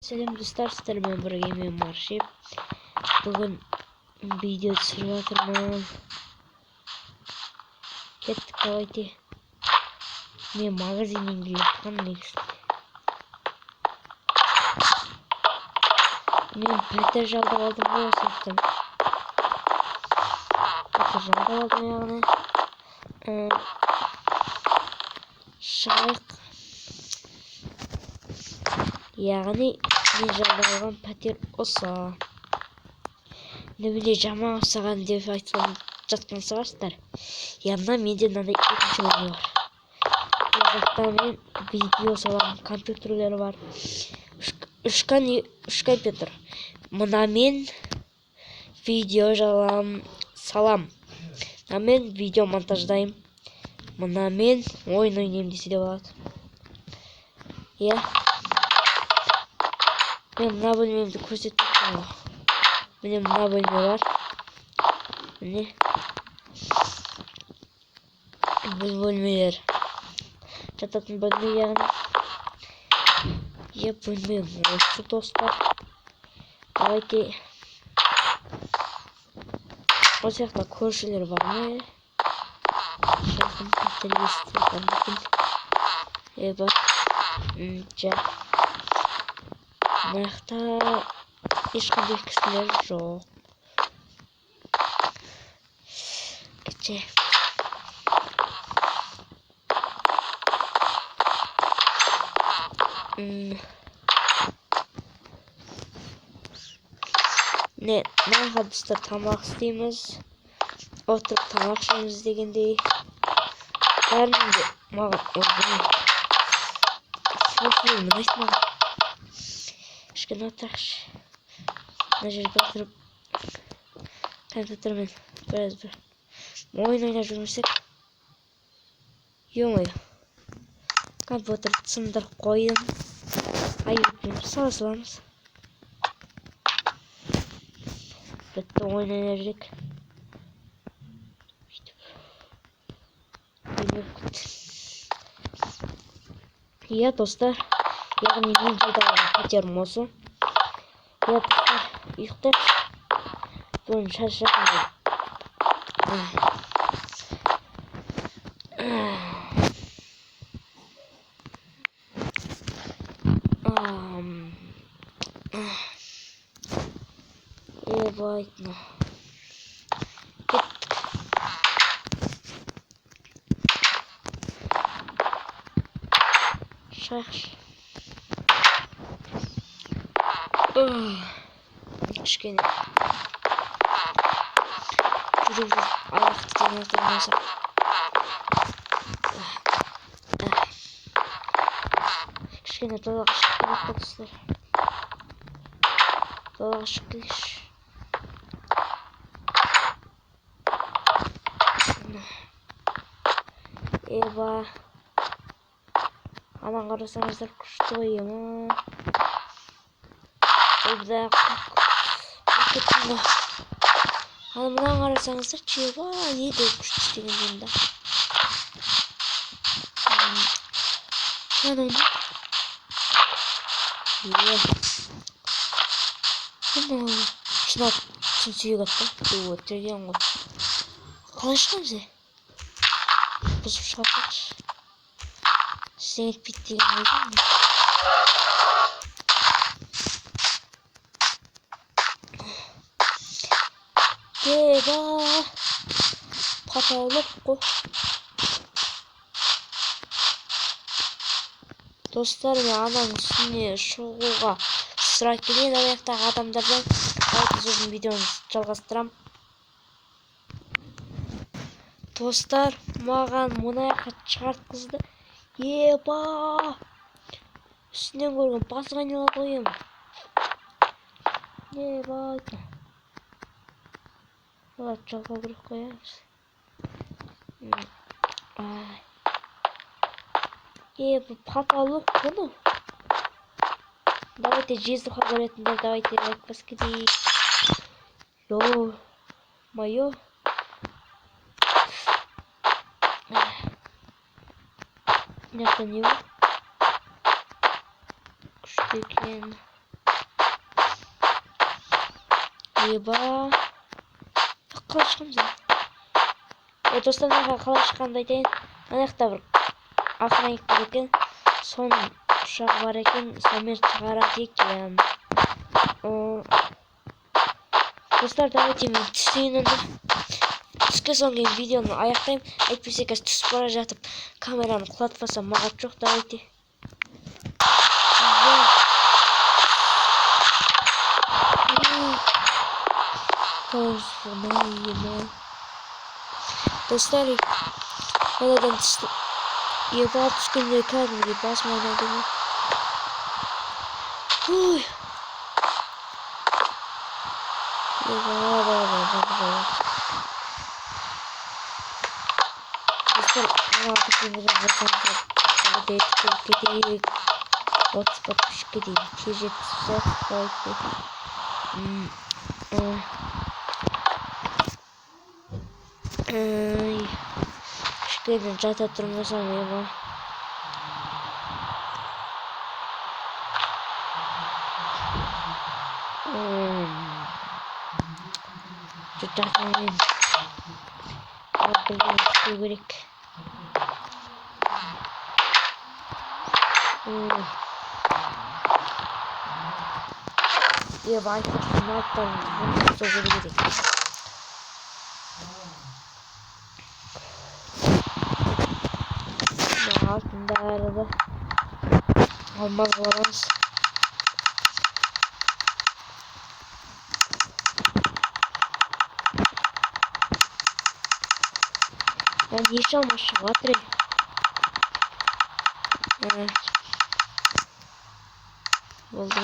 Selam dostlar, sizlerle birlikte men Marşip. Bugün video түсіріп жатырмын. Кеттік, давайте. Мен магазиннен келіп жатқан негізінде. Мен пәтер жалдап алдым ғой осы уақытта. Пәтер жалдап алдым яғни. Шығайық. Яғни мен жалдап алған пәтер осы. Нөмірде жаман ұқсаған деп айтқан жатқан шығарсыздар. Yanına менде мынандай екінші бөлме бар. Бұл жақта мен видео саламын, компьютерлері бар. Үш компьютер. Мына мен видео салам. Мына мен видео монтаждайым. Мына мен ойын ойнаймын десе де болады. Иә. Мен мына бөлмемді көрсетіп тұрмын. Міне мына бөлме бар. Міне. Бұл бөлмелер. Жататын бөлме яғни. Е, бөлме осы достар. Давайте. Осы жақта көршілер бар ма? Жақын пәтерлестер бар. Бар. Мына жақта ешқандай кісілер жоқ. Кеше. Ne dostlar, tamақ істейміз. Отырып тамақ ішеміз дегендей. Бәрінің де маған ойбай. Сосын мынайсы маған. Кішкене отырақшы. Мына жерде отырып компьютермен біраз бір ойын ойнап жүрмесек. Ё-моё. Компьютерді сындырып қойдым. Айыппен саламыз. Бітті ойын ойнап жүрек. Иә достар, яғни мен жалдаған пәтерім осы. Иә достар, ұйықтайықшы. Бүгін шаршадым. Ебайтно. Кеттік. Шайықшы. Кішкене. Жүріп аяқты демалсақ. Кішкене далаға шығып келейік достар. Далаға шығып келейікші. Еба. Анан қарасаңыздар күшті ғой ема. Обда кеттім ғой. Анан қарасаңыздар чеба еді күшті істеген жөнді. Анан шынап сүйек атты. Өтірген ғой. Қалай шығамыз е? Бұзып шығапақшы. Сен етпейді деген ойдың ба? Еба! Патаулық қой. Достар, мен ананың үстіне шығуға сұрақ келейін. Аяқтағы адамдардан сөздің видеоны жалғастырам. Достар, маған мұны аяққа шығартқызды. Еба! Үстінен көрген басыға айналады қойым. Еба! Олар жалға көріп қоямыз. Бұл паталық бұны. Давайте жездуға көретіндер, давайте лайкпас кетейік. Ё-моё. Мына жақта не бар? Күшті екен. Eba. Kalışkan mı? Dostlar ne kalışkan deyden. Anakta bir akına gittikken son uşak var eken Samir çıkaradık yani. Dostlar davet yemeği tüsleyin önce. Tüske son gün videonun ayaktayım. Etpese kez tüs bara jatıp kameranı kulatmasam mağa çok daveti. Dostlar neden tüs yıllar tüskünleri kaldım gibi basmayın adını. Dostlar artık yıllar basmayın. Dedi hotspot kuşku değil. Tijet soft boyutlu. Kuşku edin. Zaten durmasam ya bu. Zaten kuşku gerek. Ya belki şunlardan bunu sorabilirim. Ya altında arada olmaz olamaz. Ben hiç olmaz şuatri. Evet. Oldu.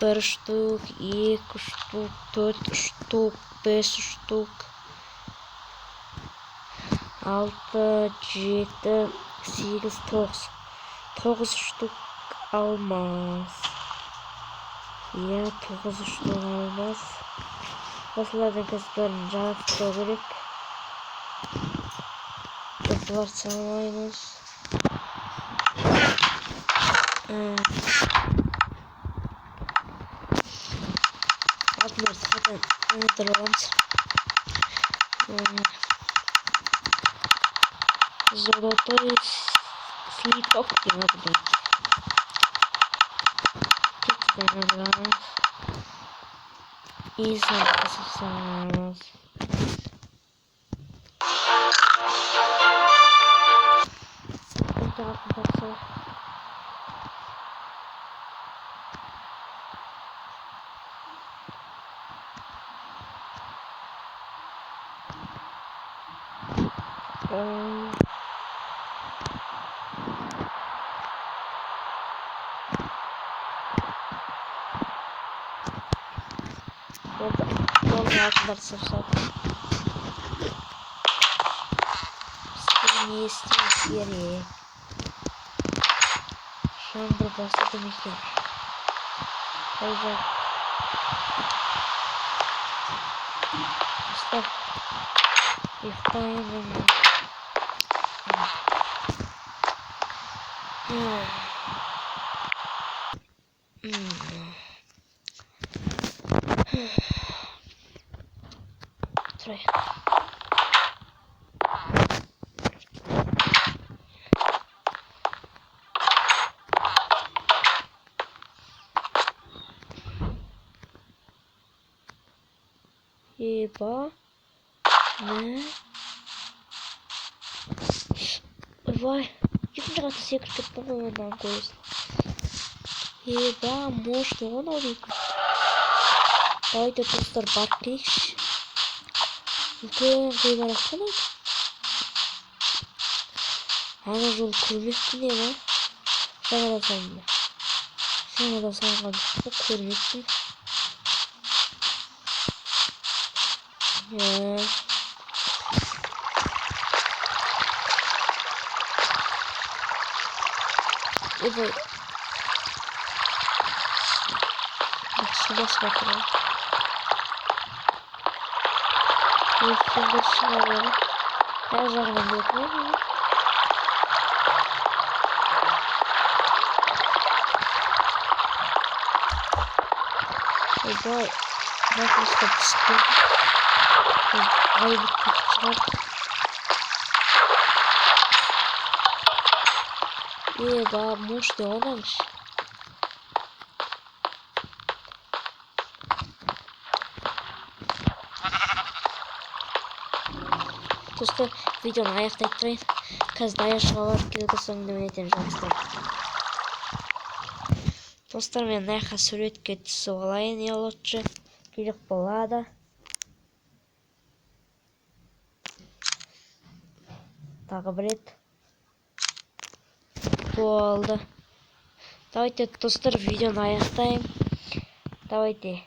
Bir штук, iki штук, dört штук, beş штук, 6, 7, 8, 9. 9 штук almaz. Ya 9 штук almaz. Dostlardan kızların cevap doğrulik. Dostlar sağlayınız. Atmır zaten anlatırlamaz. Zolotoy slipok diye buldum. Tek denemez. İnsan kısımsız. Arkadaşlar. Yolda arkadaşlar zaten. Seni yeri. Şu an burada bahsettim işte. O yüzden işte iftarım. Try. Eba ne? Vay, ikinci katı secret yapmamından koyuyorsun. Eba можно он oldu. Haydi dostlar bakış. Ülkeye baksana. Hani yol kurmuştun ya lan. Sana da sanma. Sana da sanma. Bu kurmuştun. Ya. Evet. Şurada bakalım. Şurada şurada. Her zaman yapıyorum. Давай. Просто пустой. Ай, çıkar. Daha muş da oynamış. Dostlar videonu ayakta etmeyin. Kız daha yaşamalar kilodasını demeyetim dostlar. Dostlar men näha suretke түсіп алайын елотчы. Керек болады. Тағы бір рет. Болды. Давайте достар видеоны аяқтайым. Давайте.